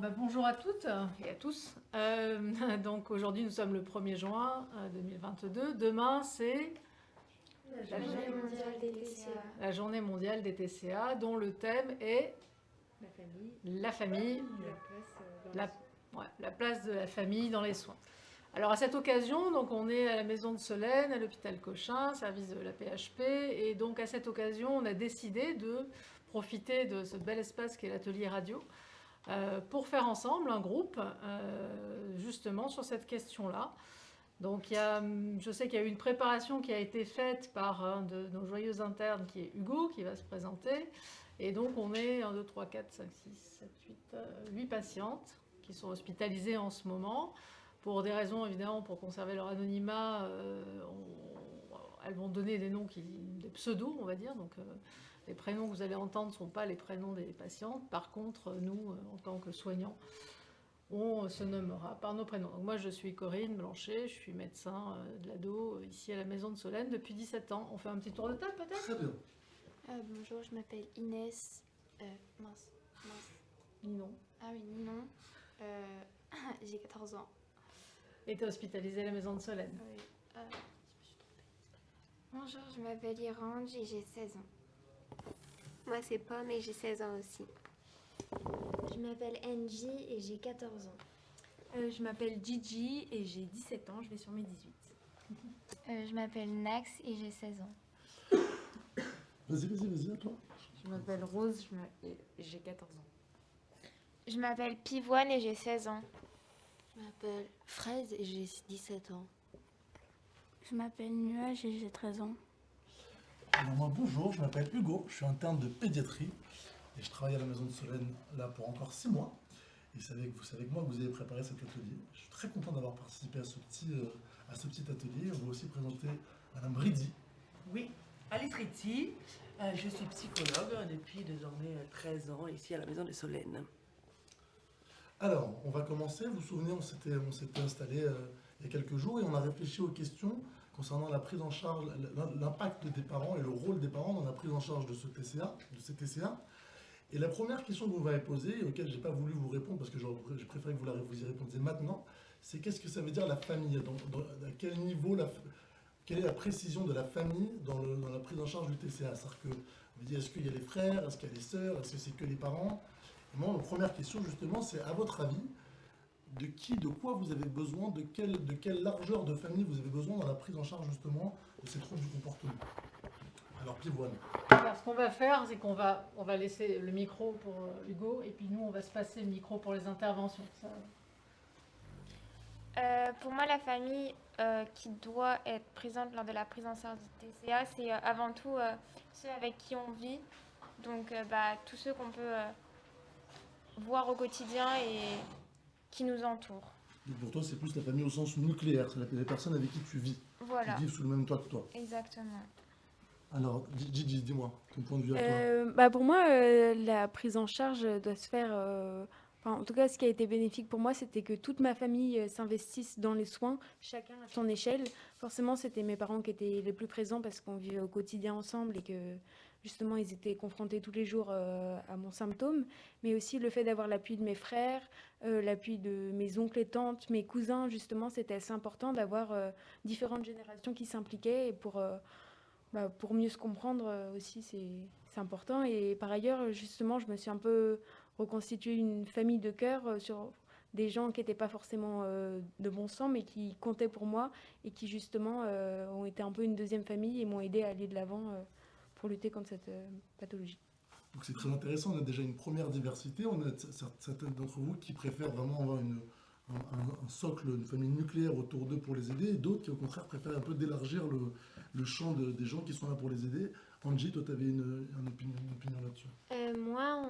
Bonjour à toutes et à tous. Donc aujourd'hui nous sommes le 1er juin 2022. Demain c'est La journée mondiale des TCA. la journée mondiale des TCA dont le thème est la famille, la place de la famille dans les soins. Alors à cette occasion, donc on est à la maison de Solène, à l'hôpital Cochin, service de la PHP, et donc à cette occasion on a décidé de profiter de ce bel espace qu'est l'atelier radio pour faire ensemble un groupe justement sur cette question-là. Donc je sais qu'il y a eu une préparation qui a été faite par un de nos joyeux internes qui est Hugo, qui va se présenter. Et donc on est 1, 2, 3, 4, 5, 6, 7, 8, 8 patientes qui sont hospitalisées en ce moment. Pour des raisons évidemment pour conserver leur anonymat, elles vont donner des noms, des pseudos on va dire. Donc les prénoms que vous allez entendre ne sont pas les prénoms des patientes. Par contre, nous, en tant que soignants, on se nommera par nos prénoms. Donc moi, je suis Corinne Blanchet, je suis médecin de l'ado ici à la maison de Solène depuis 17 ans. On fait un petit tour de table peut-être ? Très bien. Bonjour, je m'appelle Inès. Ninon. Ah oui, Ninon. J'ai 14 ans. Et tu es hospitalisée à la maison de Solène. Oui. Je me suis trompée. Bonjour, je m'appelle Irange et j'ai 16 ans. Moi, c'est Pomme et j'ai 16 ans aussi. Je m'appelle Angie et j'ai 14 ans. Je m'appelle Gigi et j'ai 17 ans, je vais sur mes 18. Je m'appelle Nax et j'ai 16 ans. Vas-y, à toi. Je m'appelle Rose et j'ai 14 ans. Je m'appelle Pivoine et j'ai 16 ans. Je m'appelle Fraise et j'ai 17 ans. Je m'appelle Nuage et j'ai 13 ans. Alors moi, bonjour, je m'appelle Hugo, je suis interne de pédiatrie et je travaille à la maison de Solène là pour encore 6 mois. Et vous savez que moi, vous avez préparé cet atelier. Je suis très content d'avoir participé à ce petit atelier. On va aussi présenter Madame Ridi. Oui, Alice Ritty, je suis psychologue depuis désormais 13 ans ici à la maison de Solène. Alors, on va commencer. Vous vous souvenez, on s'était installé il y a quelques jours et on a réfléchi aux questions concernant la prise en charge, l'impact des parents et le rôle des parents dans la prise en charge de ces TCA. Et la première question que vous m'avez posée, et auquel je n'ai pas voulu vous répondre parce que j'ai préféré que vous y répondiez maintenant, c'est qu'est-ce que ça veut dire la famille ? À quel niveau, quelle est la précision de la famille dans la prise en charge du TCA ? C'est-à-dire que, on me dit, est-ce qu'il y a les frères, est-ce qu'il y a les sœurs, est-ce que c'est que les parents ? Et moi, ma première question, justement, c'est à votre avis, de quoi vous avez besoin, de quelle largeur de famille vous avez besoin dans la prise en charge, justement, de ces troubles du comportement ? Alors, Pivoine. Alors, ce qu'on va faire, c'est qu'on va laisser le micro pour Hugo et puis nous, on va se passer le micro pour les interventions. Pour moi, la famille qui doit être présente lors de la prise en charge du TCA, c'est avant tout ceux avec qui on vit. Donc, tous ceux qu'on peut voir au quotidien et qui nous entourent. Donc pour toi, c'est plus la famille au sens nucléaire, c'est les personnes avec qui tu vis, Voilà. qui vivent sous le même toit que toi. Exactement. Alors, Gigi, dis-moi, ton point de vue à toi. Pour moi, la prise en charge doit se faire... en tout cas, ce qui a été bénéfique pour moi, c'était que toute ma famille s'investisse dans les soins, chacun à son échelle. Forcément, c'était mes parents qui étaient les plus présents parce qu'on vivait au quotidien ensemble et que justement, ils étaient confrontés tous les jours à mon symptôme. Mais aussi le fait d'avoir l'appui de mes frères, l'appui de mes oncles et tantes, mes cousins, justement, c'était assez important d'avoir différentes générations qui s'impliquaient et pour mieux se comprendre aussi, c'est important. Et par ailleurs, justement, je me suis un peu reconstitué une famille de cœur sur des gens qui n'étaient pas forcément de bon sang, mais qui comptaient pour moi et qui, justement, ont été un peu une deuxième famille et m'ont aidé à aller de l'avant pour lutter contre cette pathologie. Donc c'est très intéressant, on a déjà une première diversité. On a certains d'entre vous qui préfèrent vraiment avoir un socle, une famille nucléaire autour d'eux pour les aider, et d'autres qui au contraire préfèrent un peu d'élargir le champ des gens qui sont là pour les aider. Angie, toi tu avais une opinion là-dessus. Moi,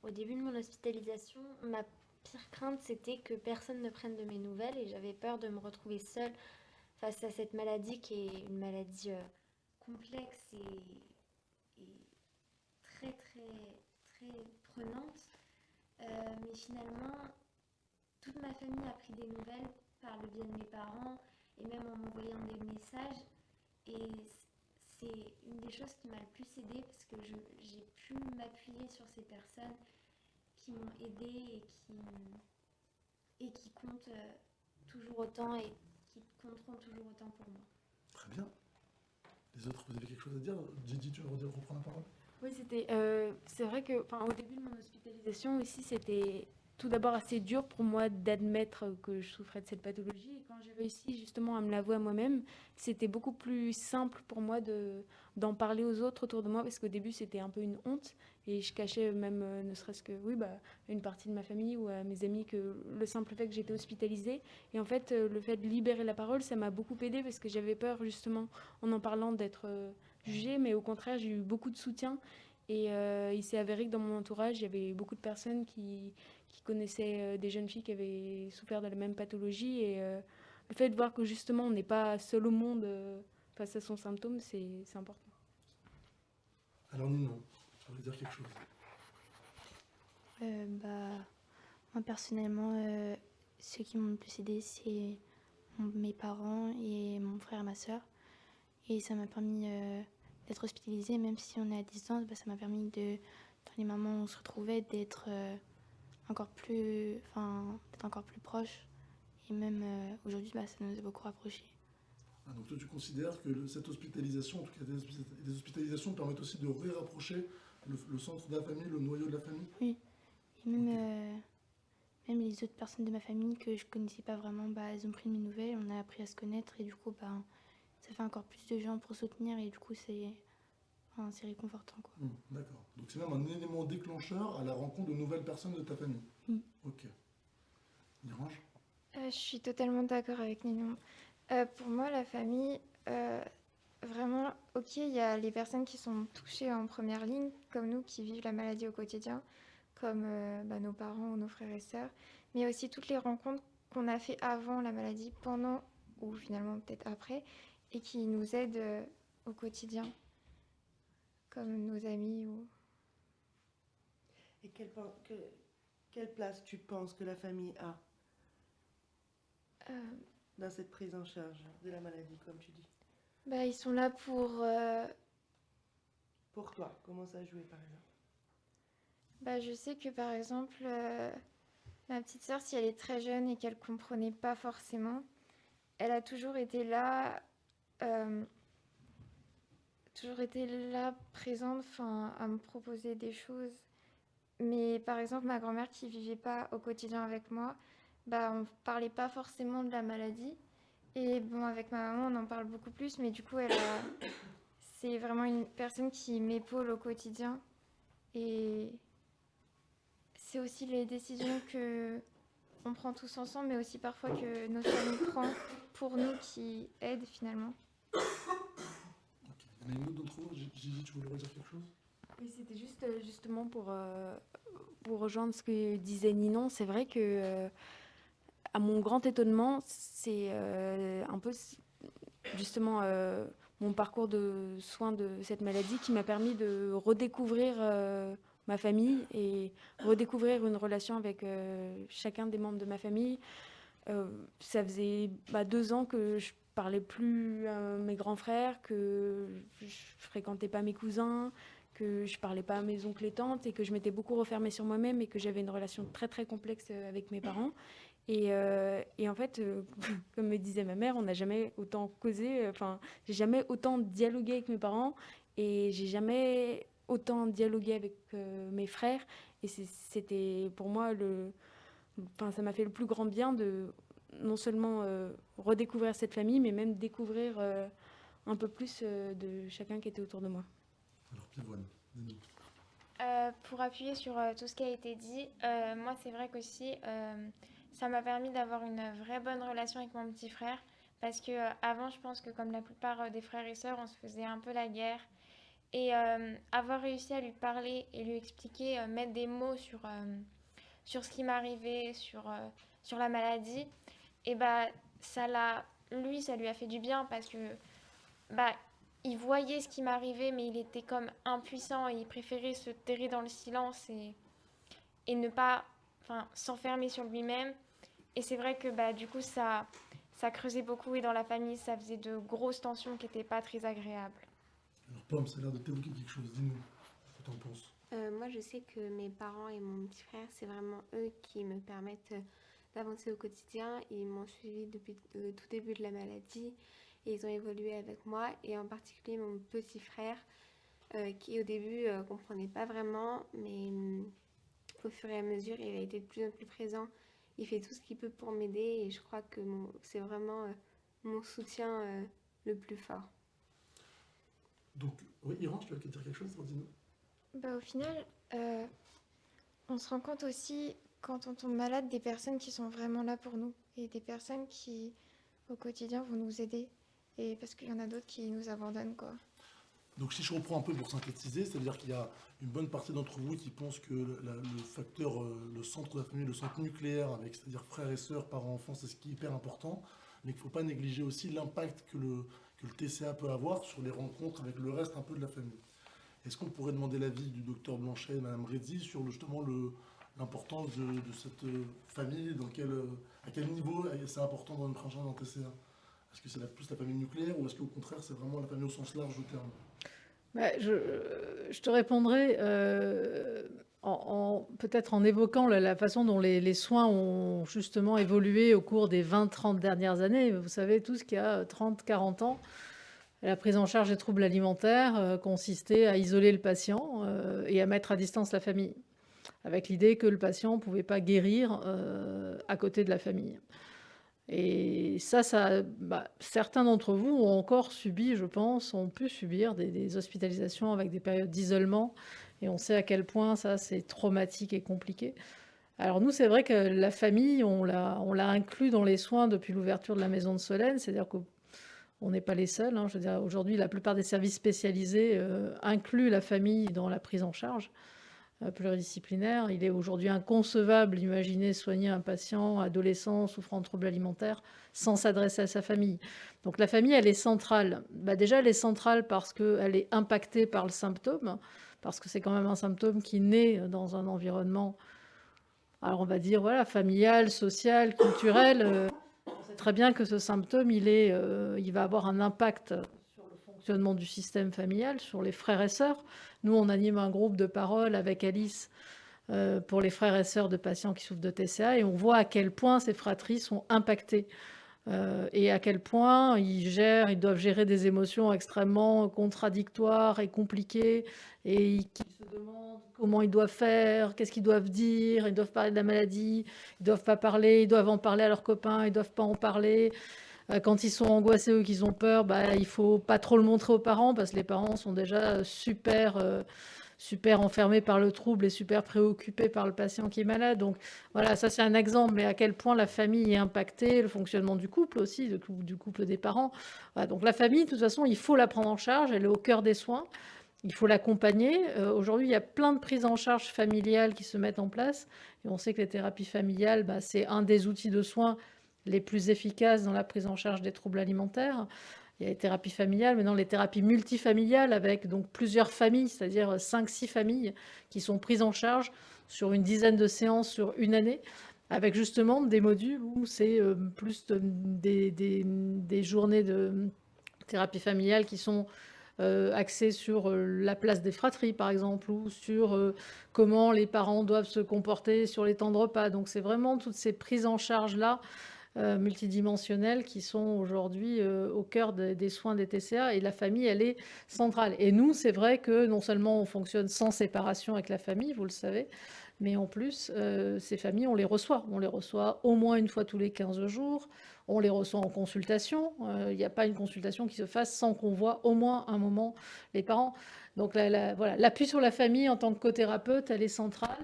au début de mon hospitalisation, ma pire crainte, c'était que personne ne prenne de mes nouvelles et j'avais peur de me retrouver seule face à cette maladie qui est une maladie complexe et très, très, très prenante. Mais finalement, toute ma famille a pris des nouvelles par le biais de mes parents et même en m'envoyant des messages. Et c'est une des choses qui m'a le plus aidée parce que j'ai pu m'appuyer sur ces personnes qui m'ont aidée et qui comptent toujours autant et qui compteront toujours autant pour moi. Très bien. Les autres, vous avez quelque chose à dire? Gigi, tu veux reprendre la parole? Oui, c'est vrai que, au début de mon hospitalisation aussi, c'était tout d'abord assez dur pour moi d'admettre que je souffrais de cette pathologie. Et quand j'ai réussi justement à me l'avouer à moi-même, c'était beaucoup plus simple pour moi d'en parler aux autres autour de moi, parce qu'au début, c'était un peu une honte. Et je cachais même, ne serait-ce que, oui, une partie de ma famille ou à mes amis, que le simple fait que j'étais hospitalisée. Et en fait, le fait de libérer la parole, ça m'a beaucoup aidée, parce que j'avais peur, justement, en parlant, d'être jugée. Mais au contraire, j'ai eu beaucoup de soutien. Et il s'est avéré que dans mon entourage, il y avait beaucoup de personnes qui connaissaient des jeunes filles qui avaient souffert de la même pathologie. Et le fait de voir que justement, on n'est pas seul au monde face à son symptôme, c'est important. Alors Ninon, tu voulais dire quelque chose? Moi personnellement, ceux qui m'ont le plus aidé, c'est mes parents et mon frère et ma soeur. Et ça m'a permis d'être hospitalisée, même si on est à distance, ça m'a permis dans les moments où on se retrouvait, d'être encore plus proches. Et même aujourd'hui, ça nous a beaucoup rapprochés. Ah, donc toi, tu considères que cette hospitalisation, en tout cas des hospitalisations, permettent aussi de rapprocher le centre de la famille, le noyau de la famille? Oui, et même, Ok. même les autres personnes de ma famille que je connaissais pas vraiment, elles ont pris de mes nouvelles, on a appris à se connaître et du coup, ça fait encore plus de gens pour soutenir et du coup, c'est réconfortant, quoi. D'accord. Donc c'est même un élément déclencheur à la rencontre de nouvelles personnes de ta famille? Ok. Mirange? Je suis totalement d'accord avec Ninon. Pour moi, la famille, vraiment, ok, il y a les personnes qui sont touchées en première ligne, comme nous qui vivent la maladie au quotidien, comme nos parents ou nos frères et sœurs, mais il y a aussi toutes les rencontres qu'on a fait avant la maladie, pendant ou finalement peut-être après, et qui nous aident au quotidien, comme nos amis ou... Et quelle place tu penses que la famille a dans cette prise en charge de la maladie, comme tu dis? Ils sont là pour... Pour toi, comment ça a joué, par exemple? je sais que par exemple, ma petite sœur, si elle est très jeune et qu'elle comprenait pas forcément, elle a toujours été là présente, à me proposer des choses. Mais par exemple, ma grand-mère qui vivait pas au quotidien avec moi, on parlait pas forcément de la maladie. Et bon, avec ma maman, on en parle beaucoup plus, mais du coup, c'est vraiment une personne qui m'épaule au quotidien. Et c'est aussi les décisions que on prend tous ensemble, mais aussi parfois que notre famille prend pour nous qui aident finalement. Ok. Il y en a une autre d'entre vous? Gigi, tu voulais redire quelque chose? Oui, c'était juste justement pour rejoindre ce que disait Ninon. C'est vrai que, à mon grand étonnement, c'est un peu justement mon parcours de soins de cette maladie qui m'a permis de redécouvrir ma famille et redécouvrir une relation avec chacun des membres de ma famille. Ça faisait 2 ans que je parlais plus à mes grands frères, que je fréquentais pas mes cousins, que je parlais pas à mes oncles et tantes et que je m'étais beaucoup refermée sur moi-même et que j'avais une relation très très complexe avec mes parents. Et en fait, comme me disait ma mère, on n'a jamais autant causé, j'ai jamais autant dialogué avec mes parents et j'ai jamais autant dialogué avec mes frères. Et c'était pour moi ça m'a fait le plus grand bien de non seulement redécouvrir cette famille, mais même découvrir un peu plus de chacun qui était autour de moi. Alors Pivoine, dis-nous. Pour appuyer sur tout ce qui a été dit, moi c'est vrai qu'aussi ça m'a permis d'avoir une vraie bonne relation avec mon petit frère parce que avant je pense que comme la plupart des frères et sœurs on se faisait un peu la guerre et avoir réussi à lui parler et lui expliquer, mettre des mots sur ce qui m'arrivait, sur la maladie, et ça lui a fait du bien parce que il voyait ce qui m'arrivait, mais il était comme impuissant et il préférait se terrer dans le silence et ne pas s'enfermer sur lui-même. Et c'est vrai que du coup, ça creusait beaucoup et dans la famille, ça faisait de grosses tensions qui n'étaient pas très agréables. Alors Pomme, ça a l'air de t'évoquer quelque chose. Dis-nous ce que t'en penses. Moi, je sais que mes parents et mon petit frère, c'est vraiment eux qui me permettent d'avancer au quotidien. Ils m'ont suivi depuis le tout début de la maladie et ils ont évolué avec moi. Et en particulier mon petit frère, qui au début comprenait pas vraiment, mais au fur et à mesure, il a été de plus en plus présent. Il fait tout ce qu'il peut pour m'aider et je crois que c'est vraiment mon soutien le plus fort. Donc, oui, Iran, tu veux dire quelque chose, dis-nous. Au final, on se rend compte aussi, quand on tombe malade, des personnes qui sont vraiment là pour nous et des personnes qui, au quotidien, vont nous aider. Et parce qu'il y en a d'autres qui nous abandonnent, quoi. Donc si je reprends un peu pour synthétiser, c'est-à-dire qu'il y a une bonne partie d'entre vous qui pensent que le facteur, le centre de la famille, le centre nucléaire, avec c'est-à-dire frères et sœurs, parents, enfants, c'est ce qui est hyper important, mais qu'il ne faut pas négliger aussi l'impact que le TCA peut avoir sur les rencontres avec le reste un peu de la famille. Est-ce qu'on pourrait demander l'avis du docteur Blanchet et Mme Redzi sur justement l'importance de cette famille, à quel niveau c'est important dans une prise en charge d'un TCA? Est-ce que c'est plus la famille nucléaire ou est-ce qu'au contraire c'est vraiment la famille au sens large du terme? Je te répondrai peut-être en évoquant la façon dont les soins ont justement évolué au cours des 20-30 dernières années. Vous savez tous qu'il y a 30-40 ans, la prise en charge des troubles alimentaires consistait à isoler le patient et à mettre à distance la famille, avec l'idée que le patient ne pouvait pas guérir à côté de la famille. Et certains d'entre vous ont encore subi, je pense, ont pu subir des hospitalisations avec des périodes d'isolement. Et on sait à quel point ça, c'est traumatique et compliqué. Alors nous, c'est vrai que la famille, on l'a inclus dans les soins depuis l'ouverture de la maison de Solène. C'est-à-dire qu'on n'est pas les seuls. Je veux dire, aujourd'hui, la plupart des services spécialisés incluent la famille dans la prise en charge pluridisciplinaire. Il est aujourd'hui inconcevable d'imaginer soigner un patient adolescent souffrant de troubles alimentaires sans s'adresser à sa famille. Donc la famille, elle est centrale. Déjà, elle est centrale parce qu'elle est impactée par le symptôme, parce que c'est quand même un symptôme qui naît dans un environnement, alors on va dire, voilà, familial, social, culturel. On sait très bien que ce symptôme, il va avoir un impact sur le fonctionnement du système familial, sur les frères et sœurs. Nous, on anime un groupe de parole avec Alice pour les frères et sœurs de patients qui souffrent de TCA et on voit à quel point ces fratries sont impactées et à quel point ils doivent gérer des émotions extrêmement contradictoires et compliquées et qui se demandent comment ils doivent faire, qu'est-ce qu'ils doivent dire, ils doivent parler de la maladie, ils doivent pas parler, ils doivent en parler à leurs copains, ils doivent pas en parler. Quand ils sont angoissés ou qu'ils ont peur, il ne faut pas trop le montrer aux parents parce que les parents sont déjà super enfermés par le trouble et super préoccupés par le patient qui est malade. Donc voilà, ça c'est un exemple, mais à quel point la famille est impactée, le fonctionnement du couple aussi, du couple des parents. Voilà, donc la famille, de toute façon, il faut la prendre en charge, elle est au cœur des soins. Il faut l'accompagner. Aujourd'hui, il y a plein de prises en charge familiales qui se mettent en place. Et on sait que les thérapies familiales, c'est un des outils de soins les plus efficaces dans la prise en charge des troubles alimentaires. Il y a les thérapies familiales, maintenant les thérapies multifamiliales avec donc plusieurs familles, c'est-à-dire 5-6 familles qui sont prises en charge sur une dizaine de séances sur une année, avec justement des modules où c'est plus des journées de thérapie familiale qui sont axées sur la place des fratries, par exemple, ou sur comment les parents doivent se comporter sur les temps de repas. Donc c'est vraiment toutes ces prises en charge-là multidimensionnelles qui sont aujourd'hui au cœur des soins des TCA et la famille, elle est centrale. Et nous, c'est vrai que non seulement on fonctionne sans séparation avec la famille, vous le savez, mais en plus, ces familles, on les reçoit au moins une fois tous les 15 jours, on les reçoit en consultation. Il n'y a pas une consultation qui se fasse sans qu'on voit au moins un moment les parents. Donc voilà, l'appui sur la famille en tant que cothérapeute, elle est centrale.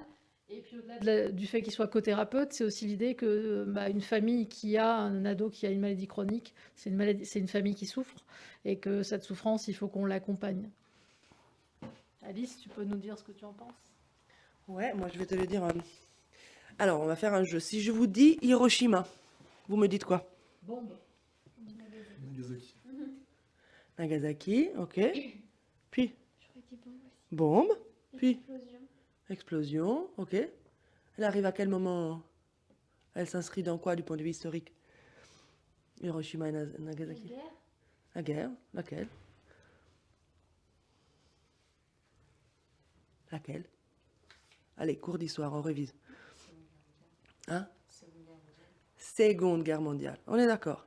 Et puis au-delà du fait qu'il soit cothérapeute, c'est aussi l'idée que une famille qui a un ado qui a une maladie chronique, c'est une famille qui souffre et que cette souffrance, il faut qu'on l'accompagne. Alice, tu peux nous dire ce que tu en penses? Ouais, moi je vais te le dire. Alors, on va faire un jeu. Si je vous dis Hiroshima, vous me dites quoi? Bombe. Nagasaki. Nagasaki, ok. Puis J'aurais dit bombe aussi. bombe, puis Explosion. explosion, ok. Elle arrive à quel moment? Elle s'inscrit dans quoi du point de vue historique? Hiroshima et Nagasaki. Guerre. La guerre, laquelle? Laquelle? Allez, cours d'histoire, on révise. Hein? Seconde Guerre mondiale. On est d'accord.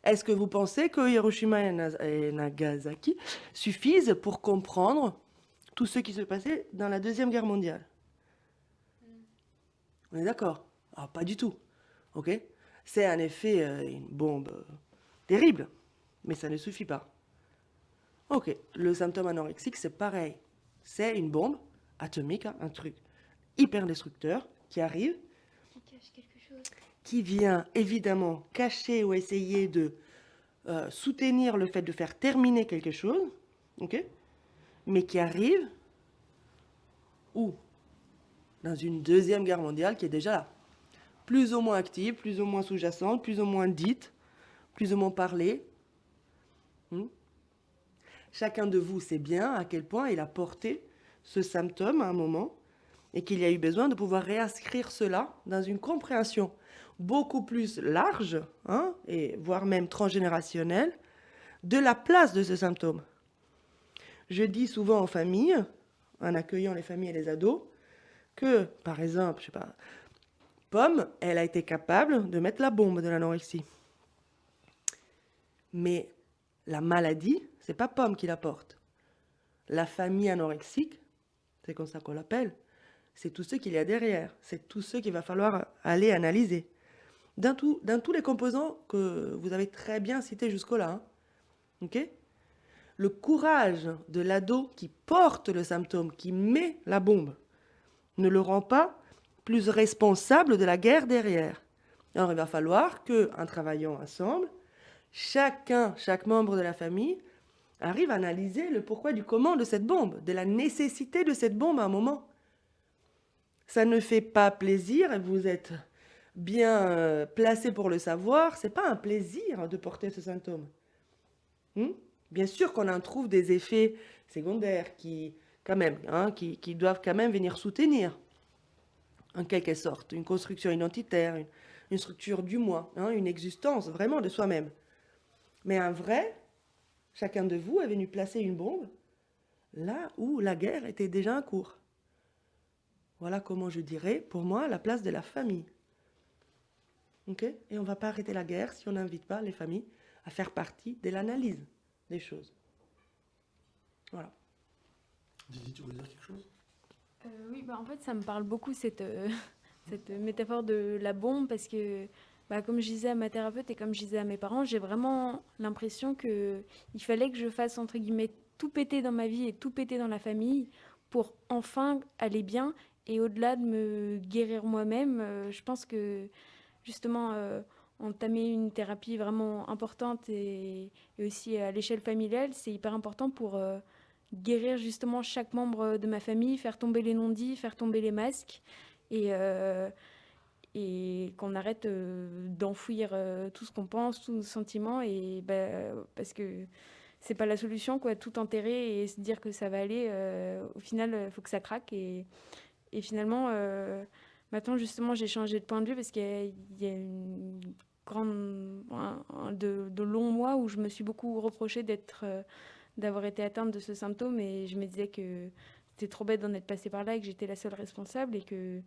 Est-ce que vous pensez que Hiroshima et Nagasaki suffisent pour comprendre tout ce qui se passait dans la Deuxième Guerre mondiale? On est d'accord? Ah, pas du tout. Ok? C'est en effet une bombe terrible, mais ça ne suffit pas. Ok, le symptôme anorexique, c'est pareil. C'est une bombe atomique, hein, un truc hyper destructeur qui arrive, Qui cache quelque chose. qui vient évidemment cacher ou essayer de soutenir le fait de faire terminer quelque chose, ok? Mais qui arrive où? Dans une deuxième guerre mondiale qui est déjà là. Plus ou moins active, plus ou moins sous-jacente, plus ou moins dite, plus ou moins parlée. Chacun de vous sait bien à quel point il a porté ce symptôme à un moment et qu'il y a eu besoin de pouvoir réinscrire cela dans une compréhension beaucoup plus large, hein, et voire même transgénérationnelle, de la place de ce symptôme. Je dis souvent aux familles, en accueillant les familles et les ados, que, par exemple, je sais pas, Pomme, elle a été capable de mettre la bombe de l'anorexie. Mais la maladie, c'est pas Pomme qui la porte. La famille anorexique, c'est comme ça qu'on l'appelle, c'est tout ce qu'il y a derrière, c'est tout ce qu'il va falloir aller analyser. Dans tous les composants que vous avez très bien cités jusqu'au-là. Hein. Ok? Le courage de l'ado qui porte le symptôme, qui met la bombe, ne le rend pas plus responsable de la guerre derrière. Alors il va falloir qu'en travaillant ensemble, chaque membre de la famille, arrive à analyser le pourquoi du comment de cette bombe, de la nécessité de cette bombe à un moment. Ça ne fait pas plaisir, et vous êtes bien placé pour le savoir, c'est pas un plaisir de porter ce symptôme. Bien sûr qu'on en trouve des effets secondaires qui, quand même, hein, qui doivent quand même venir soutenir, en quelque sorte, une construction identitaire, une structure du moi, hein, une existence vraiment de soi-même. Mais en vrai, chacun de vous est venu placer une bombe là où la guerre était déjà en cours. Voilà comment je dirais, pour moi, la place de la famille. Okay? Et on ne va pas arrêter la guerre si on n'invite pas les familles à faire partie de l'analyse des choses. Voilà. Didi, tu voulais dire quelque chose? Oui, bah en fait, ça me parle beaucoup cette métaphore de la bombe parce que, comme je disais à ma thérapeute et comme je disais à mes parents, j'ai vraiment l'impression qu'il fallait que je fasse, entre guillemets, tout péter dans ma vie et tout péter dans la famille pour enfin aller bien. Et au-delà de me guérir moi-même, je pense que justement, entamer une thérapie vraiment importante et aussi à l'échelle familiale, c'est hyper important pour guérir justement chaque membre de ma famille, faire tomber les non-dits, faire tomber les masques et qu'on arrête d'enfouir tout ce qu'on pense, tous nos sentiments parce que c'est pas la solution, quoi, tout enterrer et se dire que ça va aller, au final il faut que ça craque et finalement maintenant justement j'ai changé de point de vue parce qu'il y a une de longs mois où je me suis beaucoup reproché d'avoir été atteinte de ce symptôme et je me disais que c'était trop bête d'en être passée par là et que j'étais la seule responsable et que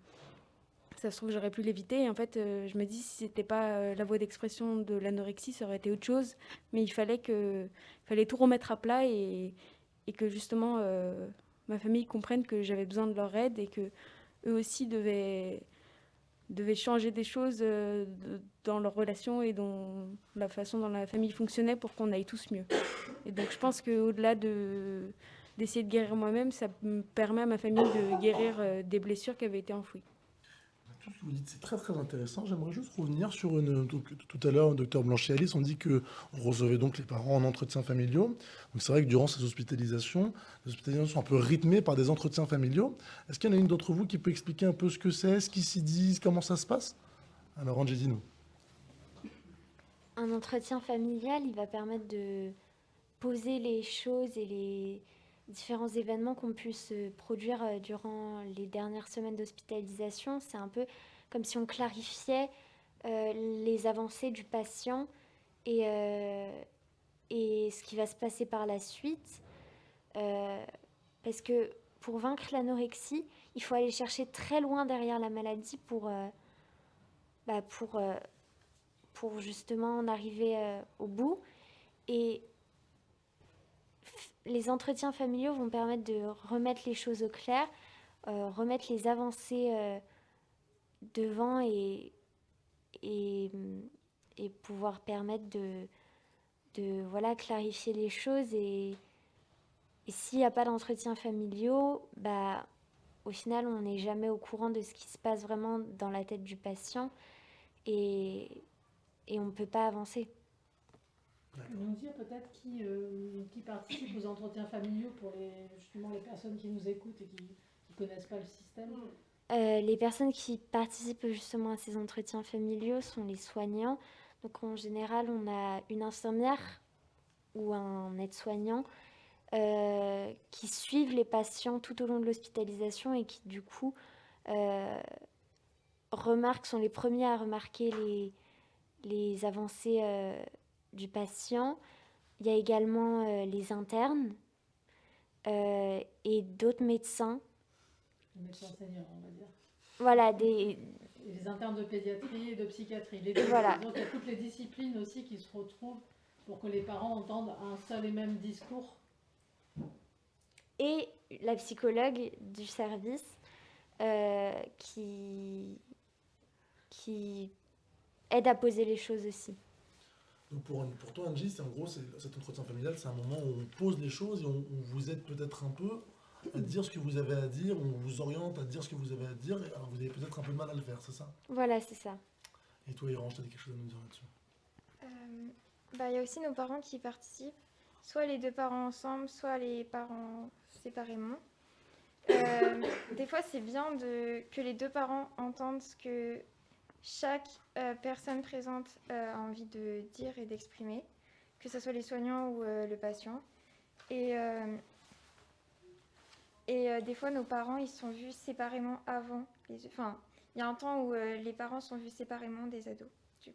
ça se trouve j'aurais pu l'éviter. Et en fait, je me dis si c'était pas la voie d'expression de l'anorexie, ça aurait été autre chose. Mais il fallait tout remettre à plat et que justement ma famille comprenne que j'avais besoin de leur aide et que eux aussi devaient changer des choses dans leur relation et dans la façon dont la famille fonctionnait pour qu'on aille tous mieux. Et donc je pense qu'au-delà d'essayer de guérir moi-même, ça me permet à ma famille de guérir des blessures qui avaient été enfouies. Tout ce que vous dites, c'est très très intéressant. J'aimerais juste revenir sur donc, tout à l'heure, docteur Blanchet Alice, on dit qu'on recevait donc les parents en entretien familiaux. Donc c'est vrai que durant ces hospitalisations, les hospitalisations sont un peu rythmées par des entretiens familiaux. Est-ce qu'il y en a une d'entre vous qui peut expliquer un peu ce que c'est, ce qui s'y dit, comment ça se passe? Alors Angie, dis-nous. Un entretien familial, il va permettre de poser les choses et les différents événements qui ont pu se produire durant les dernières semaines d'hospitalisation. C'est un peu comme si on clarifiait les avancées du patient et ce qui va se passer par la suite. Parce que pour vaincre l'anorexie, il faut aller chercher très loin derrière la maladie bah, pour justement en arriver au bout. Et les entretiens familiaux vont permettre de remettre les choses au clair, remettre les avancées devant et, et pouvoir permettre de clarifier les choses. Et s'il n'y a pas d'entretiens familiaux, bah, au final, on n'est jamais au courant de ce qui se passe vraiment dans la tête du patient et on ne peut pas avancer. Nous dire peut-être qui participe aux entretiens familiaux pour justement les personnes qui nous écoutent et qui ne connaissent pas le système. Les personnes qui participent justement à ces entretiens familiaux sont les soignants. Donc en général, on a une infirmière ou un aide-soignant qui suivent les patients tout au long de l'hospitalisation et qui du coup sont les premiers à remarquer les avancées du patient. Il y a également les internes et d'autres médecins. Les médecins seniors, on va dire. Voilà, Et les internes de pédiatrie et de psychiatrie. Les deux. Voilà. Donc il y a toutes les disciplines aussi qui se retrouvent pour que les parents entendent un seul et même discours. Et la psychologue du service qui aide à poser les choses aussi. Donc pour toi, Angie, c'est en gros, cet entretien familial, c'est un moment où on pose les choses et on vous aide peut-être un peu à dire ce que vous avez à dire, on vous oriente à dire ce que vous avez à dire, et alors vous avez peut-être un peu de mal à le faire, c'est ça? Voilà, c'est ça. Et toi, Iran, tu as quelque chose à nous dire là-dessus? Il y a aussi nos parents qui participent, soit les deux parents ensemble, soit les parents séparément. Des fois, c'est bien que les deux parents entendent ce que chaque personne présente a envie de dire et d'exprimer, que ce soit les soignants ou le patient. Et des fois, nos parents, ils sont vus séparément avant. Enfin, il y a un temps où les parents sont vus séparément des ados.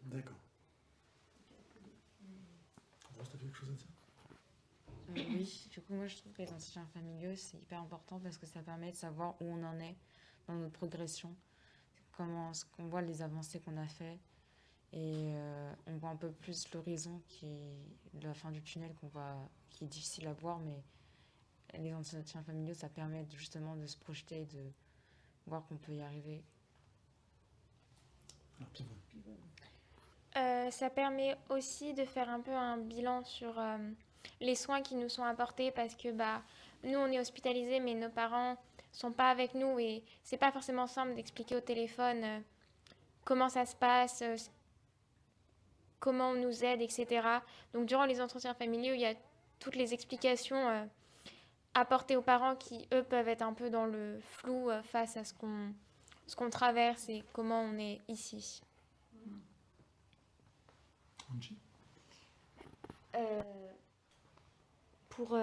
D'accord. Rose, t'as quelque chose à dire? Oui, du coup, moi je trouve que les entretiens familiaux c'est hyper important parce que ça permet de savoir où on en est dans notre progression, ce qu'on voit les avancées qu'on a fait et on voit un peu plus l'horizon la fin du tunnel qui est difficile à voir, mais les entretiens familiaux ça permet justement de se projeter et de voir qu'on peut y arriver. Ça permet aussi de faire un peu un bilan sur les soins qui nous sont apportés parce que nous on est hospitalisés mais nos parents sont pas avec nous et c'est pas forcément simple d'expliquer au téléphone comment ça se passe, comment on nous aide, etc. Donc durant les entretiens familiaux il y a toutes les explications apportées aux parents qui eux peuvent être un peu dans le flou face à ce qu'on traverse et comment on est ici. Angie? Pour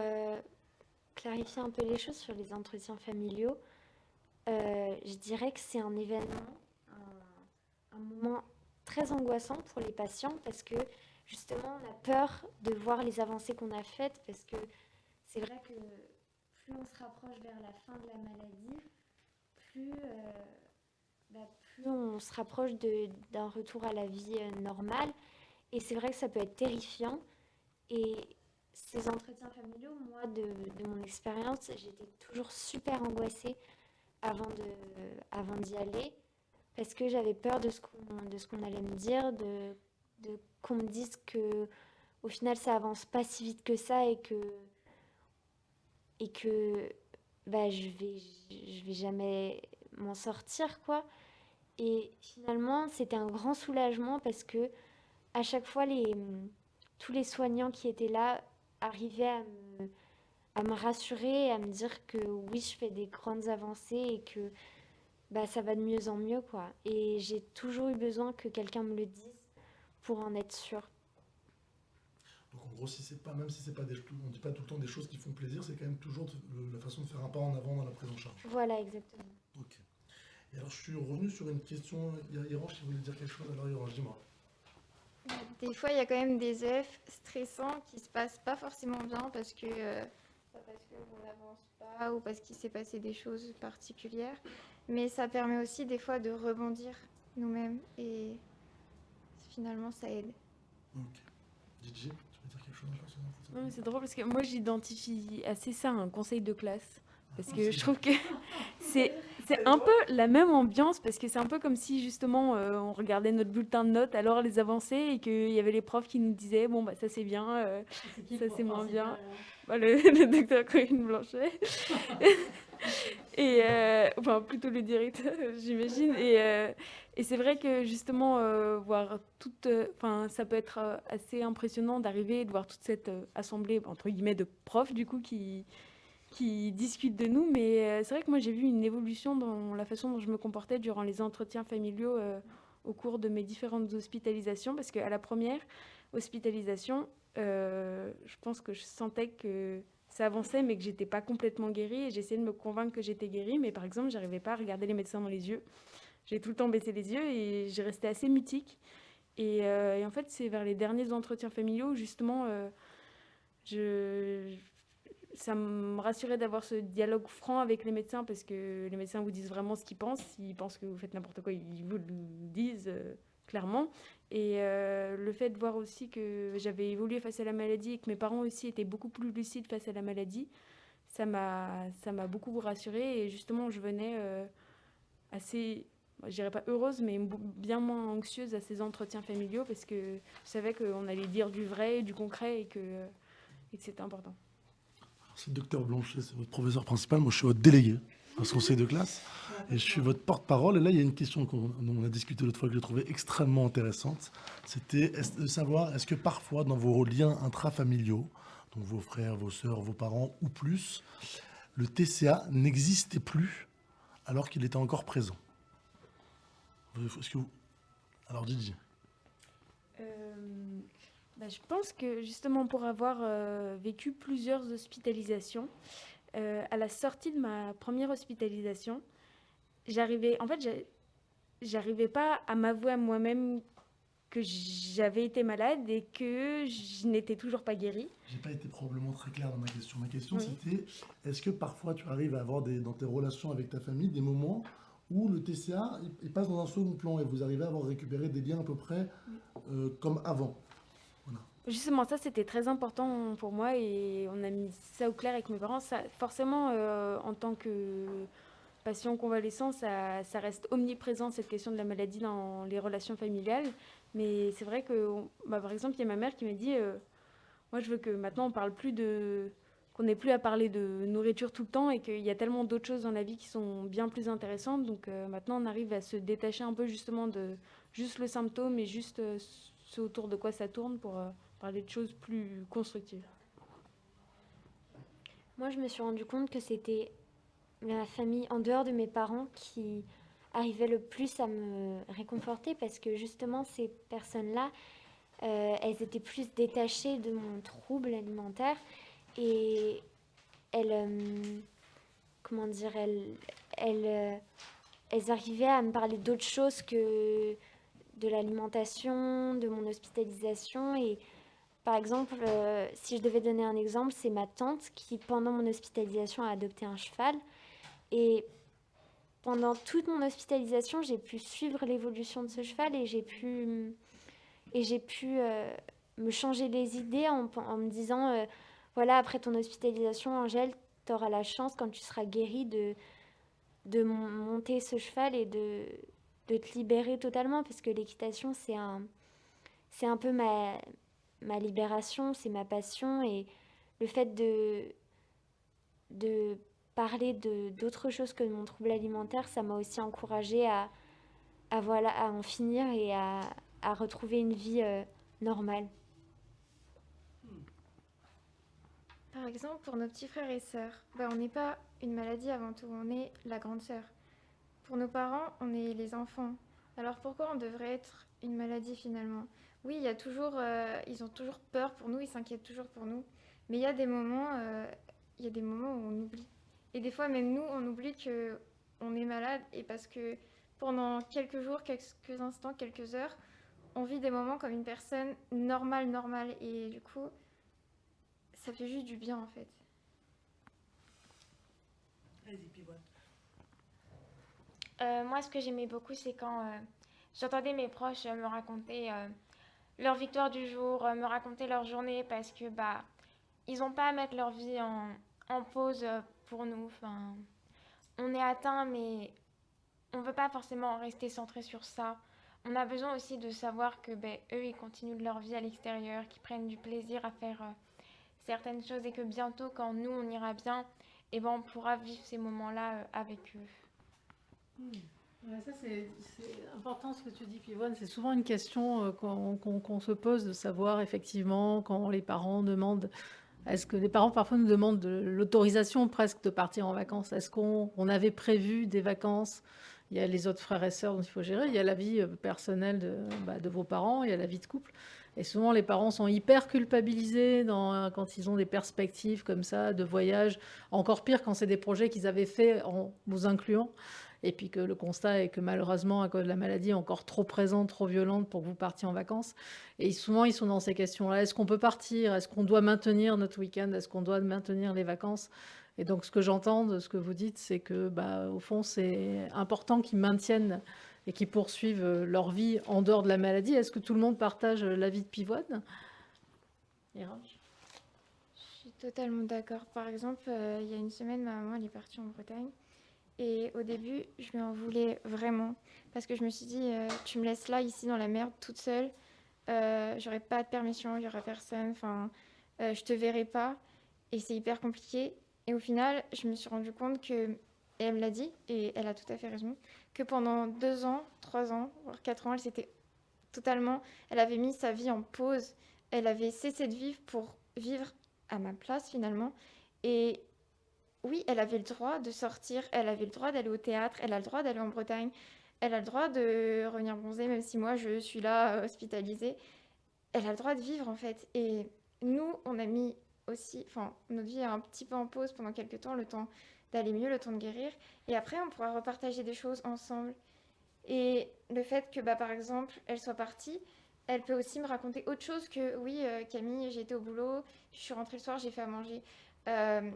clarifier un peu les choses sur les entretiens familiaux, je dirais que c'est un événement, un moment très angoissant pour les patients parce que justement on a peur de voir les avancées qu'on a faites parce que c'est vrai que plus on se rapproche vers la fin de la maladie, plus on se rapproche d'un retour à la vie normale. Et c'est vrai que ça peut être terrifiant. Et ces entretiens familiaux, moi, de mon expérience, j'étais toujours super angoissée avant d'y aller. Parce que j'avais peur de ce qu'on allait me dire, de qu'on me dise que au final ça avance pas si vite que ça et que je vais jamais m'en sortir, quoi. Et finalement, c'était un grand soulagement parce que à chaque fois, tous les soignants qui étaient là arrivaient à me rassurer et à me dire que oui, je fais des grandes avancées et que ça va de mieux en mieux, quoi. Et j'ai toujours eu besoin que quelqu'un me le dise pour en être sûre. Donc en gros, même si c'est pas on dit pas tout le temps des choses qui font plaisir, c'est quand même toujours la façon de faire un pas en avant dans la prise en charge. Voilà, exactement. Ok. Et alors, je suis revenu sur une question. Il y a Irange qui voulait dire quelque chose. Alors, Irange, dis-moi. Des fois, il y a quand même des EF stressants qui se passent pas forcément bien parce que soit parce qu'on n'avance pas ou parce qu'il s'est passé des choses particulières. Mais ça permet aussi des fois de rebondir nous-mêmes et finalement ça aide. Ok. Gigi, tu veux dire quelque chose concernant cette Non, mais c'est drôle parce que moi j'identifie assez ça à un conseil de classe. Parce que c'est je trouve que c'est un peu la même ambiance, parce que c'est un peu comme si justement on regardait notre bulletin de notes, alors les avancées, et qu'il y avait les profs qui nous disaient bon bah ça c'est bien, ça c'est moins bien. Bah, le docteur Corinne Blanchet. Et enfin plutôt le directeur, j'imagine. Et c'est vrai que justement voir toute, enfin ça peut être assez impressionnant d'arriver et de voir toute cette assemblée entre guillemets de profs du coup qui discutent de nous, mais c'est vrai que moi j'ai vu une évolution dans la façon dont je me comportais durant les entretiens familiaux au cours de mes différentes hospitalisations, parce qu'à la première hospitalisation, je pense que je sentais que ça avançait, mais que j'étais pas complètement guérie, et j'essayais de me convaincre que j'étais guérie, mais par exemple, j'arrivais pas à regarder les médecins dans les yeux. J'ai tout le temps baissé les yeux et j'ai resté assez mutique. Et en fait, c'est vers les derniers entretiens familiaux où justement, je, ça me rassurait d'avoir ce dialogue franc avec les médecins, parce que les médecins vous disent vraiment ce qu'ils pensent. S'ils pensent que vous faites n'importe quoi, ils vous le disent clairement. Et le fait de voir aussi que j'avais évolué face à la maladie et que mes parents aussi étaient beaucoup plus lucides face à la maladie, ça m'a beaucoup rassurée. Et justement, je venais assez, je dirais pas heureuse, mais bien moins anxieuse à ces entretiens familiaux, parce que je savais qu'on allait dire du vrai, du concret, et que c'était important. C'est le docteur Blanchet, c'est votre professeur principal. Moi, je suis votre délégué dans ce conseil de classe et je suis votre porte-parole. Et là, il y a une question dont on a discuté l'autre fois que j'ai trouvée extrêmement intéressante. C'était de savoir, est-ce que parfois, dans vos liens intrafamiliaux, donc vos frères, vos sœurs, vos parents ou plus, le TCA n'existait plus alors qu'il était encore présent? Est-ce que vous... Alors, Didier. Je pense que justement pour avoir vécu plusieurs hospitalisations, à la sortie de ma première hospitalisation, j'arrivais pas à m'avouer à moi-même que j'avais été malade et que je n'étais toujours pas guérie. J'ai pas été probablement très clair dans ma question. Ma question, Oui. c'était, est-ce que parfois tu arrives à avoir dans tes relations avec ta famille des moments où le TCA il passe dans un second plan et vous arrivez à avoir récupéré des liens à peu près comme avant? Voilà. Justement, ça, c'était très important pour moi, et on a mis ça au clair avec mes parents. Ça, forcément, en tant que patient convalescent, ça reste omniprésent, cette question de la maladie dans les relations familiales. Mais c'est vrai que, par exemple, il y a ma mère qui m'a dit moi, je veux que maintenant, on parle plus qu'on n'ait plus à parler de nourriture tout le temps, et qu'il y a tellement d'autres choses dans la vie qui sont bien plus intéressantes. Donc maintenant, on arrive à se détacher un peu justement de juste le symptôme et juste ce autour de quoi ça tourne pour parler de choses plus constructives. Moi, je me suis rendu compte que c'était ma famille, en dehors de mes parents, qui arrivait le plus à me réconforter, parce que justement, ces personnes-là, elles étaient plus détachées de mon trouble alimentaire, et elles, comment dire, elles arrivaient à me parler d'autres choses que de l'alimentation, de mon hospitalisation. Et par exemple, si je devais donner un exemple, c'est ma tante qui, pendant mon hospitalisation, a adopté un cheval. Et pendant toute mon hospitalisation, j'ai pu suivre l'évolution de ce cheval, et j'ai pu me changer les idées en me disant, voilà, après ton hospitalisation, Angèle, tu auras la chance, quand tu seras guérie, de monter ce cheval et de te libérer totalement, parce que l'équitation, c'est un peu ma libération, c'est ma passion. Et le fait de parler d'autre chose que de mon trouble alimentaire, ça m'a aussi encouragée à en finir et à retrouver une vie normale. Par exemple, pour nos petits frères et sœurs, on n'est pas une maladie avant tout, on est la grande sœur. Pour nos parents, on est les enfants. Alors pourquoi on devrait être une maladie finalement? Oui, il y a toujours, ils ont toujours peur pour nous, ils s'inquiètent toujours pour nous. Mais il y a des moments où on oublie. Et des fois, même nous, on oublie qu'on est malade, et parce que pendant quelques jours, quelques instants, quelques heures, on vit des moments comme une personne normale. Et du coup, ça fait juste du bien en fait. Moi, ce que j'aimais beaucoup, c'est quand j'entendais mes proches me raconter leur victoire du jour, me raconter leur journée, parce que bah, ils n'ont pas à mettre leur vie en pause pour nous. Enfin, on est atteint, mais on ne veut pas forcément rester centré sur ça. On a besoin aussi de savoir que ben, eux, ils continuent de leur vie à l'extérieur, qu'ils prennent du plaisir à faire certaines choses et que bientôt, quand nous, on ira bien, et ben, on pourra vivre ces moments-là avec eux. Ouais, ça, c'est important ce que tu dis, Pivonne. C'est souvent une question qu'on se pose de savoir effectivement quand les parents demandent. Est-ce que les parents parfois nous demandent de l'autorisation presque de partir en vacances? Est-ce qu'on avait prévu des vacances? Il y a les autres frères et sœurs dont il faut gérer. Il y a la vie personnelle de vos parents. Il y a la vie de couple. Et souvent, les parents sont hyper culpabilisés quand ils ont des perspectives comme ça de voyage. Encore pire quand c'est des projets qu'ils avaient faits en vous incluant. Et puis que le constat est que malheureusement, à cause de la maladie, est encore trop présente, trop violente pour que vous partiez en vacances. Et souvent, ils sont dans ces questions-là. Est-ce qu'on peut partir? Est-ce qu'on doit maintenir notre week-end? Est-ce qu'on doit maintenir les vacances? Et donc, ce que j'entends de ce que vous dites, c'est que, au fond, c'est important qu'ils maintiennent et qu'ils poursuivent leur vie en dehors de la maladie. Est-ce que tout le monde partage l'avis de Pivonne? Iraj? Je suis totalement d'accord. Par exemple, il y a une semaine, ma maman elle est partie en Bretagne. Et au début, je lui en voulais vraiment. Parce que je me suis dit, tu me laisses là, ici, dans la merde, toute seule. J'aurai pas de permission, il y aura personne. Enfin, je te verrai pas. Et c'est hyper compliqué. Et au final, je me suis rendu compte que, et elle me l'a dit, et elle a tout à fait raison, que pendant 2 ans, 3 ans, voire 4 ans, elle avait mis sa vie en pause. Elle avait cessé de vivre pour vivre à ma place finalement. Et oui, elle avait le droit de sortir, elle avait le droit d'aller au théâtre, elle a le droit d'aller en Bretagne, elle a le droit de revenir bronzer, même si moi je suis là hospitalisée. Elle a le droit de vivre en fait. Et nous, on a mis aussi, enfin, notre vie est un petit peu en pause pendant quelques temps, le temps d'aller mieux, le temps de guérir. Et après, on pourra repartager des choses ensemble. Et le fait que, par exemple, elle soit partie, elle peut aussi me raconter autre chose que, oui, Camille, j'ai été au boulot, je suis rentrée le soir, j'ai fait à manger. Euh,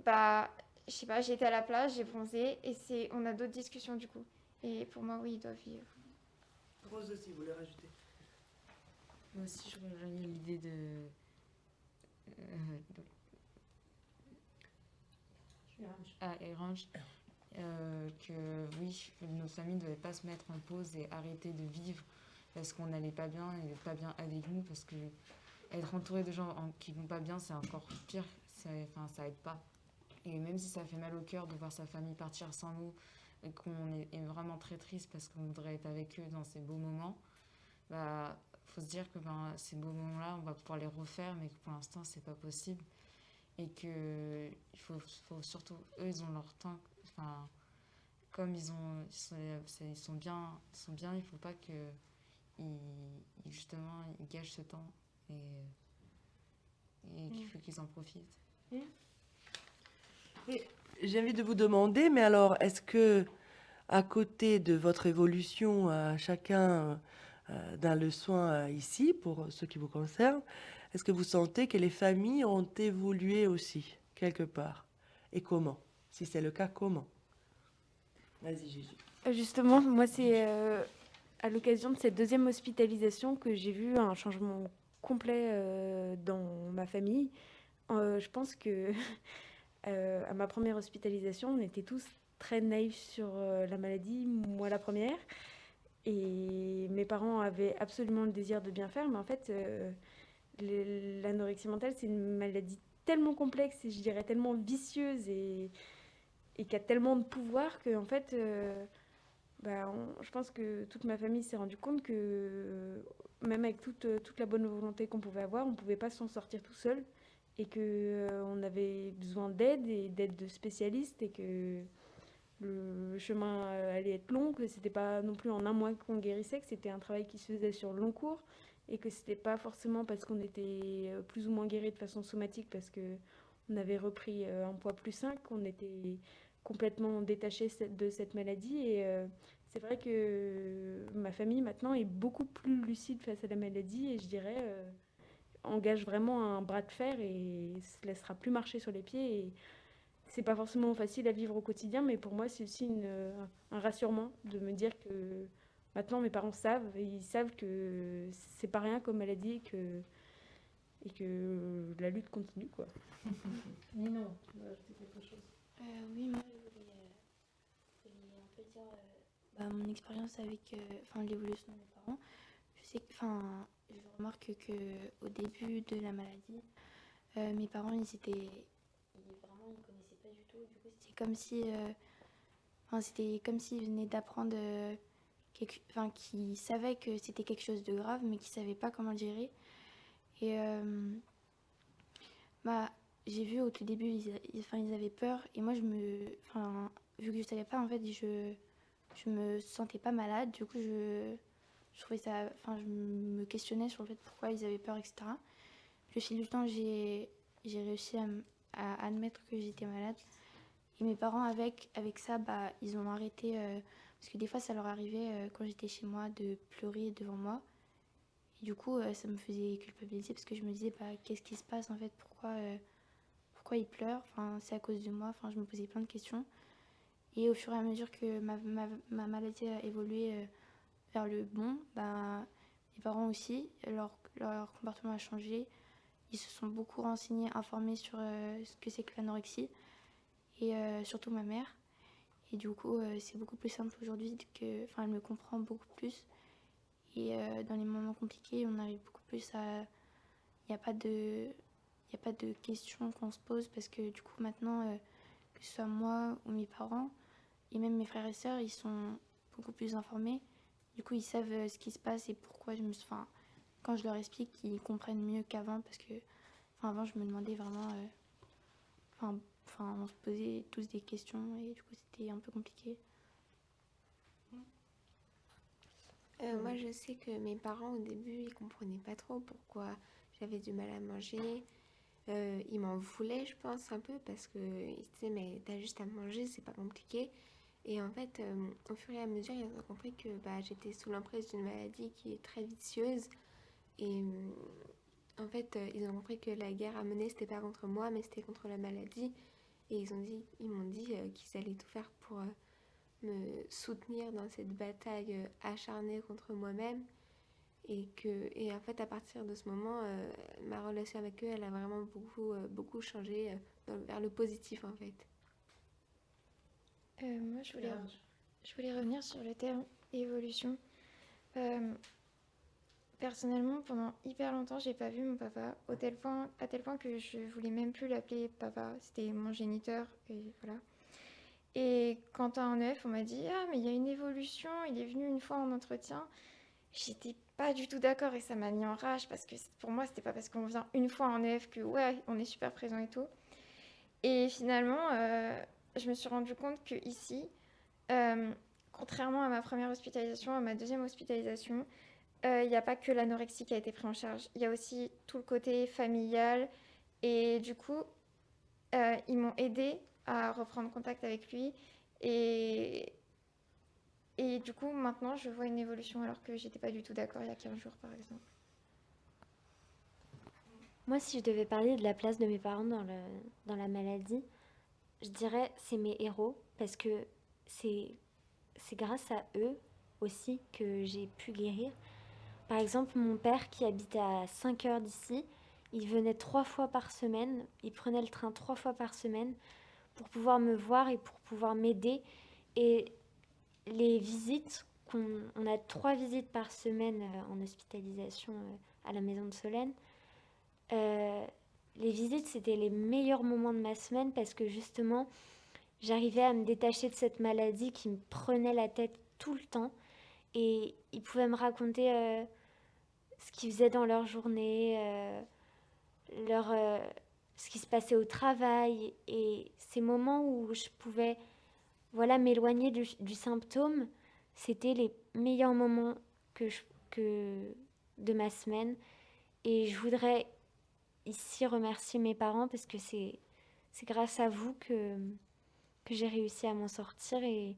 Bah, je sais pas, j'ai été à la plage, j'ai bronzé, et on a d'autres discussions du coup. Et pour moi, oui, ils doivent vivre. Rose aussi, vous voulez rajouter? Moi aussi, je rejoignais l'idée de Erange, que oui, nos familles ne devaient pas se mettre en pause et arrêter de vivre parce qu'on n'allait pas bien et pas bien avec nous, parce que être entouré de gens qui vont pas bien, c'est encore pire, enfin, ça aide pas. Et même si ça fait mal au cœur de voir sa famille partir sans nous, et qu'on est vraiment très triste parce qu'on voudrait être avec eux dans ces beaux moments, bah, faut se dire que ces beaux moments-là, on va pouvoir les refaire, mais que pour l'instant, c'est pas possible. Et que il faut surtout, eux, ils ont leur temps. Enfin, comme ils sont bien, il faut pas que justement, ils gâchent ce temps. Et qu'il faut qu'ils en profitent. Et j'ai envie de vous demander, mais alors, est-ce que, à côté de votre évolution à chacun dans le soin ici, pour ce qui vous concerne, est-ce que vous sentez que les familles ont évolué aussi, quelque part? Et comment? Si c'est le cas, comment? Vas-y, Gigi. Justement, moi, c'est à l'occasion de cette deuxième hospitalisation que j'ai vu un changement complet dans ma famille. Je pense que à ma première hospitalisation, on était tous très naïfs sur la maladie, moi la première. Et mes parents avaient absolument le désir de bien faire, mais en fait, l'anorexie mentale, c'est une maladie tellement complexe et je dirais tellement vicieuse et qui a tellement de pouvoir que, en fait, je pense que toute ma famille s'est rendu compte que même avec toute la bonne volonté qu'on pouvait avoir, on ne pouvait pas s'en sortir tout seul et qu'on avait besoin d'aide et d'aide de spécialistes et que le chemin allait être long, que c'était pas non plus en un mois qu'on guérissait, que c'était un travail qui se faisait sur le long cours et que c'était pas forcément parce qu'on était plus ou moins guéri de façon somatique parce que on avait repris un poids plus sain, qu'on était complètement détaché de cette maladie. Et c'est vrai que ma famille maintenant est beaucoup plus lucide face à la maladie et je dirais engage vraiment un bras de fer et se laissera plus marcher sur les pieds. Et c'est pas forcément facile à vivre au quotidien, mais pour moi, c'est aussi un rassurement de me dire que maintenant mes parents savent, et ils savent que c'est pas rien comme maladie et que la lutte continue, quoi. Nino, tu veux ajouter quelque chose? Oui, moi, je voulais un peu dire mon expérience avec l'évolution de mes parents. Je sais que, je remarque que au début de la maladie, mes parents, ils connaissaient pas du tout. Du coup, c'était comme s'ils venaient d'apprendre qu'ils savaient que c'était quelque chose de grave, mais qu'ils savaient pas comment le gérer. Et j'ai vu au tout début, ils avaient peur. Et moi, vu que je savais pas, en fait, je me sentais pas malade. Du coup, je trouvais ça, je me questionnais sur le fait pourquoi ils avaient peur, etc. Puis au fil du temps, j'ai réussi à admettre que j'étais malade. Et mes parents, avec ça, ils ont arrêté. Parce que des fois, ça leur arrivait quand j'étais chez moi de pleurer devant moi. Et du coup, ça me faisait culpabiliser parce que je me disais, qu'est-ce qui se passe en fait? Pourquoi ils pleurent? C'est à cause de moi. Je me posais plein de questions. Et au fur et à mesure que ma maladie a évolué vers le bon, mes parents aussi, leur comportement a changé. Ils se sont beaucoup renseignés, informés sur ce que c'est que l'anorexie, et surtout ma mère. Et du coup, c'est beaucoup plus simple aujourd'hui, elle me comprend beaucoup plus. Et dans les moments compliqués, on arrive beaucoup plus à... Il n'y a pas de questions qu'on se pose, parce que du coup, maintenant, que ce soit moi ou mes parents, et même mes frères et sœurs, ils sont beaucoup plus informés. Du coup, ils savent ce qui se passe et pourquoi quand je leur explique, ils comprennent mieux qu'avant, parce que avant, je me demandais vraiment... on se posait tous des questions et du coup, c'était un peu compliqué. Moi, je sais que mes parents, au début, ils comprenaient pas trop pourquoi j'avais du mal à manger. Ils m'en voulaient, je pense, un peu, parce qu'ils disaient, mais t'as juste à manger, c'est pas compliqué. Et en fait, au fur et à mesure, ils ont compris que j'étais sous l'emprise d'une maladie qui est très vicieuse. Et en fait, ils ont compris que la guerre à mener, c'était pas contre moi, mais c'était contre la maladie. Et ils m'ont dit qu'ils allaient tout faire pour me soutenir dans cette bataille acharnée contre moi-même. Et en fait, à partir de ce moment, ma relation avec eux, elle a vraiment beaucoup changé vers le positif, en fait. Moi, je voulais revenir sur le terme évolution. Personnellement, pendant hyper longtemps, j'ai pas vu mon papa, à tel point que je voulais même plus l'appeler papa. C'était mon géniteur, et voilà. Et quand en EF, on m'a dit « Ah, mais il y a une évolution, il est venu une fois en entretien », j'étais pas du tout d'accord et ça m'a mis en rage, parce que pour moi, c'était pas parce qu'on vient une fois en EF que ouais, on est super présent et tout. Et finalement, je me suis rendu compte que ici, contrairement à ma première hospitalisation, à ma deuxième hospitalisation, il n'y a pas que l'anorexie qui a été pris en charge. Il y a aussi tout le côté familial. Et du coup, ils m'ont aidé à reprendre contact avec lui. Et du coup, maintenant, je vois une évolution alors que j'étais pas du tout d'accord il y a 15 jours, par exemple. Moi, si je devais parler de la place de mes parents dans la maladie, je dirais c'est mes héros, parce que c'est grâce à eux aussi que j'ai pu guérir. Par exemple, mon père qui habite à 5 heures d'ici, il venait 3 fois par semaine, il prenait le train 3 fois par semaine pour pouvoir me voir et pour pouvoir m'aider. Et les visites, on a 3 visites par semaine en hospitalisation à la maison de Solène. Les visites, c'était les meilleurs moments de ma semaine, parce que justement, j'arrivais à me détacher de cette maladie qui me prenait la tête tout le temps. Et ils pouvaient me raconter ce qu'ils faisaient dans leur journée, ce qui se passait au travail. Et ces moments où je pouvais m'éloigner du symptôme, c'était les meilleurs moments de ma semaine. Et je voudrais ici remercier mes parents, parce que c'est grâce à vous que j'ai réussi à m'en sortir, et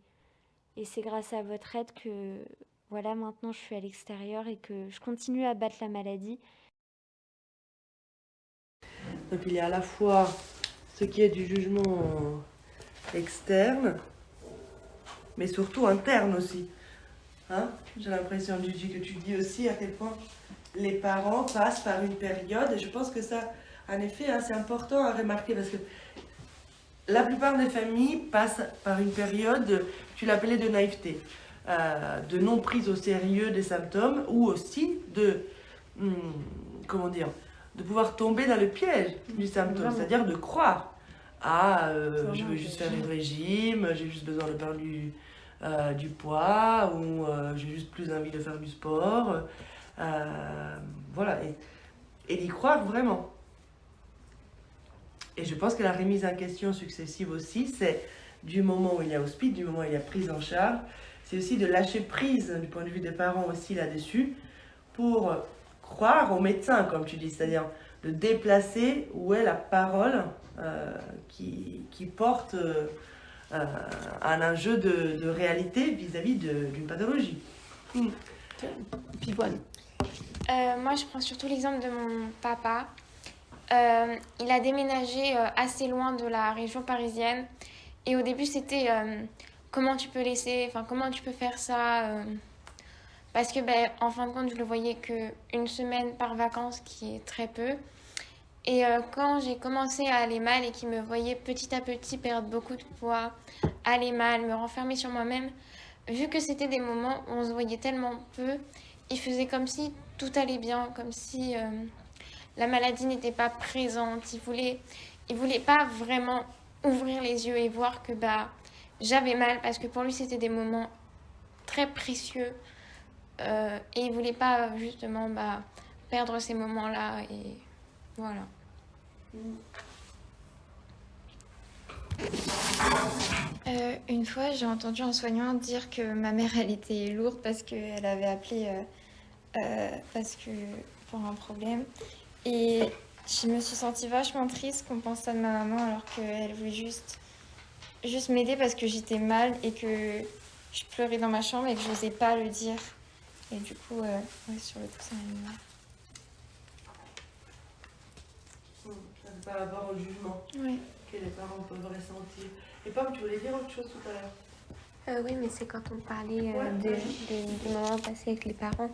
c'est grâce à votre aide que maintenant je suis à l'extérieur et que je continue à battre la maladie. Donc il y a à la fois ce qui est du jugement externe, mais surtout interne aussi. Hein? J'ai l'impression, Gigi, que tu dis aussi à quel point les parents passent par une période, et je pense que ça, en effet, hein, c'est important à remarquer, parce que la plupart des familles passent par une période, tu l'appelais de naïveté, de non prise au sérieux des symptômes, ou aussi de, comment dire, de pouvoir tomber dans le piège du symptôme, c'est-à-dire de croire je veux juste faire du régime, j'ai juste besoin de perdre du poids, ou j'ai juste plus envie de faire du sport, voilà, et d'y croire vraiment. Et je pense que la remise en question successive aussi, c'est du moment où il y a hospice, du moment où il y a prise en charge, c'est aussi de lâcher prise du point de vue des parents aussi là-dessus, pour croire aux médecins, comme tu dis, c'est-à-dire de déplacer où est la parole qui porte un enjeu de réalité vis-à-vis d'une pathologie. Pivoine. Moi, je prends surtout l'exemple de mon papa. Il a déménagé assez loin de la région parisienne. Et au début, c'était comment tu peux comment tu peux faire ça parce que, en fin de compte, je le voyais qu'une semaine par vacances, qui est très peu. Et quand j'ai commencé à aller mal et qu'il me voyait petit à petit perdre beaucoup de poids, aller mal, me renfermer sur moi-même, vu que c'était des moments où on se voyait tellement peu, il faisait comme si tout allait bien, comme si la maladie n'était pas présente. Il voulait pas vraiment ouvrir les yeux et voir que j'avais mal, parce que pour lui c'était des moments très précieux et il voulait pas justement perdre ces moments-là, et voilà. Une fois, j'ai entendu un soignant dire que ma mère, elle était lourde parce qu'elle avait appelé pour un problème. Et je me suis sentie vachement triste qu'on pense ça de ma maman, alors qu'elle voulait juste m'aider parce que j'étais mal et que je pleurais dans ma chambre et que je n'osais pas le dire. Et du coup, sur le coup, ça m'a mis mal. Par rapport au jugement que les parents peuvent ressentir. Et Pam, tu voulais dire autre chose tout à l'heure? Oui, mais c'est quand on parlait des moments passés avec les parents.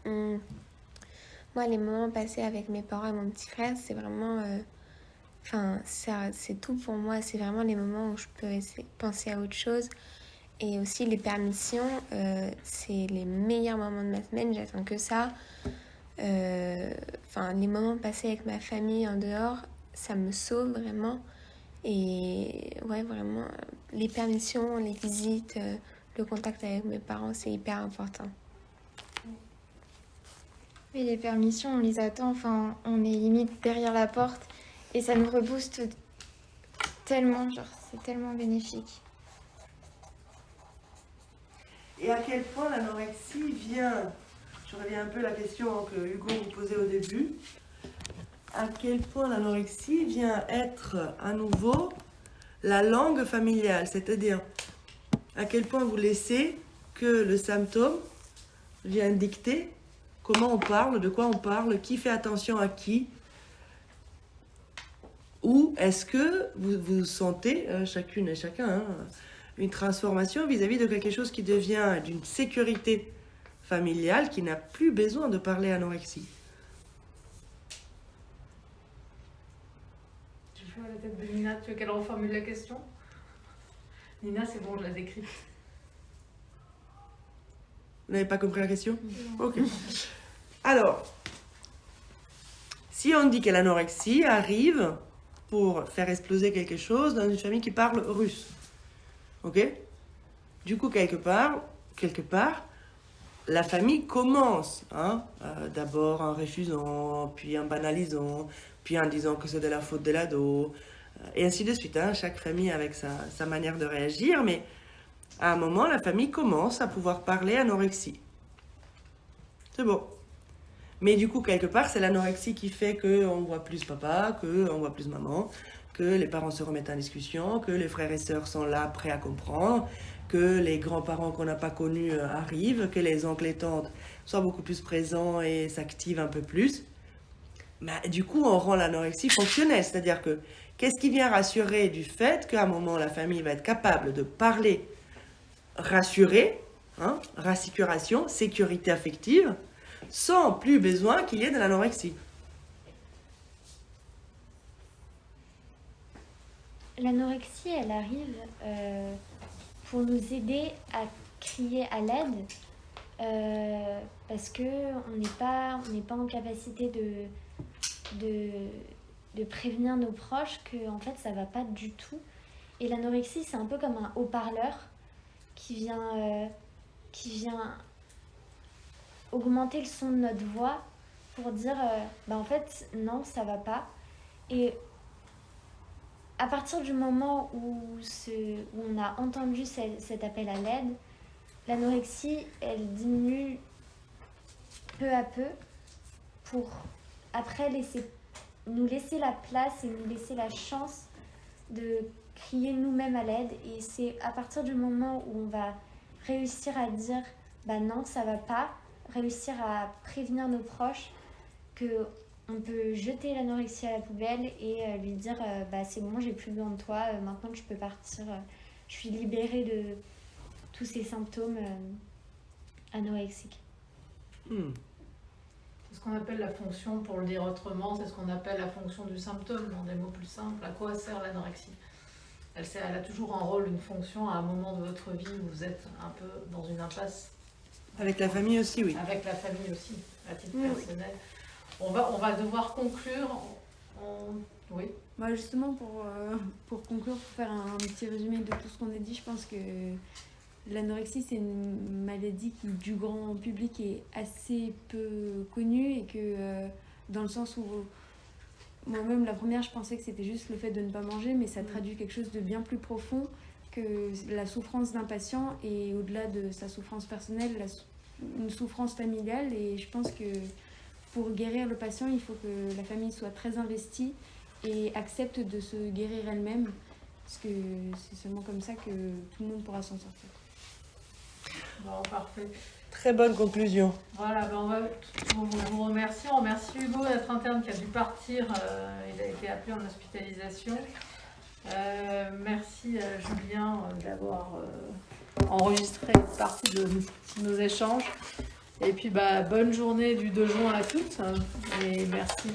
Moi, les moments passés avec mes parents et mon petit frère, c'est vraiment... c'est tout pour moi. C'est vraiment les moments où je peux penser à autre chose. Et aussi, les permissions, c'est les meilleurs moments de ma semaine. J'attends que ça. Les moments passés avec ma famille en dehors, ça me sauve vraiment. Et ouais, vraiment, les permissions, les visites, le contact avec mes parents, c'est hyper important. Et les permissions, on les attend, on est limite derrière la porte et ça nous rebooste tellement, c'est tellement bénéfique. Et à quel point l'anorexie vient, je reviens un peu à la question que Hugo vous posait au début, à quel point l'anorexie vient être à nouveau la langue familiale, c'est-à-dire à quel point vous laissez que le symptôme vienne dicter comment on parle, de quoi on parle, qui fait attention à qui, ou est-ce que vous sentez, chacune et chacun, une transformation vis-à-vis de quelque chose qui devient d'une sécurité familiale qui n'a plus besoin de parler anorexie. Je vois la tête de Nina, tu veux qu'elle reformule la question? Nina, c'est bon, je la décrypte. Vous n'avez pas compris la question? Ok. Alors, si on dit que l'anorexie arrive pour faire exploser quelque chose dans une famille qui parle russe, ok? Du coup, quelque part, la famille commence, d'abord en refusant, puis en banalisant, puis en disant que c'est de la faute de l'ado, et ainsi de suite. Chaque famille avec sa manière de réagir, mais à un moment, la famille commence à pouvoir parler anorexie. C'est bon. Mais du coup, quelque part, c'est l'anorexie qui fait qu'on voit plus papa, qu'on voit plus maman, que les parents se remettent en discussion, que les frères et sœurs sont là, prêts à comprendre, que les grands-parents qu'on n'a pas connus arrivent, que les oncles et tantes soient beaucoup plus présents et s'activent un peu plus. du coup, on rend l'anorexie fonctionnelle. C'est-à-dire que qu'est-ce qui vient rassurer du fait qu'à un moment, la famille va être capable de parler, rassurer, hein, rassicuration, sécurité affective, sans plus besoin qu'il y ait de l'anorexie. L'anorexie, elle arrive pour nous aider à crier à l'aide parce qu'on n'est pas en capacité de prévenir nos proches qu'en fait ça va pas du tout. Et l'anorexie, c'est un peu comme un haut-parleur qui vient augmenter le son de notre voix pour dire en fait non, ça va pas. Et à partir du moment où on a entendu cet appel à l'aide, l'anorexie, elle diminue peu à peu pour après nous laisser la place et nous laisser la chance de crier nous-mêmes à l'aide. Et c'est à partir du moment où on va réussir à dire non, ça va pas, réussir à prévenir nos proches que on peut jeter l'anorexie à la poubelle et lui dire c'est bon, j'ai plus besoin de toi, maintenant tu peux partir, je suis libérée de tous ces symptômes anorexiques. C'est ce qu'on appelle la fonction, pour le dire autrement, c'est ce qu'on appelle la fonction du symptôme, dans des mots plus simples. À quoi sert l'anorexie ? Elle a toujours un rôle, une fonction à un moment de votre vie où vous êtes un peu dans une impasse. Avec la famille aussi, oui. Avec la famille aussi, à titre personnel. On va devoir conclure. Oui. Moi, justement, pour conclure, pour faire un petit résumé de tout ce qu'on a dit, je pense que l'anorexie, c'est une maladie qui, du grand public, est assez peu connue et que, dans le sens où moi-même, la première, je pensais que c'était juste le fait de ne pas manger, mais ça traduit quelque chose de bien plus profond que la souffrance d'un patient et au-delà de sa souffrance personnelle, une souffrance familiale. Et je pense que pour guérir le patient, il faut que la famille soit très investie et accepte de se guérir elle-même, parce que c'est seulement comme ça que tout le monde pourra s'en sortir. Bon, parfait. Très bonne conclusion. Voilà, on vous remercie. On remercie Hugo, notre interne, qui a dû partir. Il a été appelé en hospitalisation. Merci à Julien d'avoir enregistré une partie de nos échanges. Et puis, bonne journée du 2 juin à toutes. Et merci.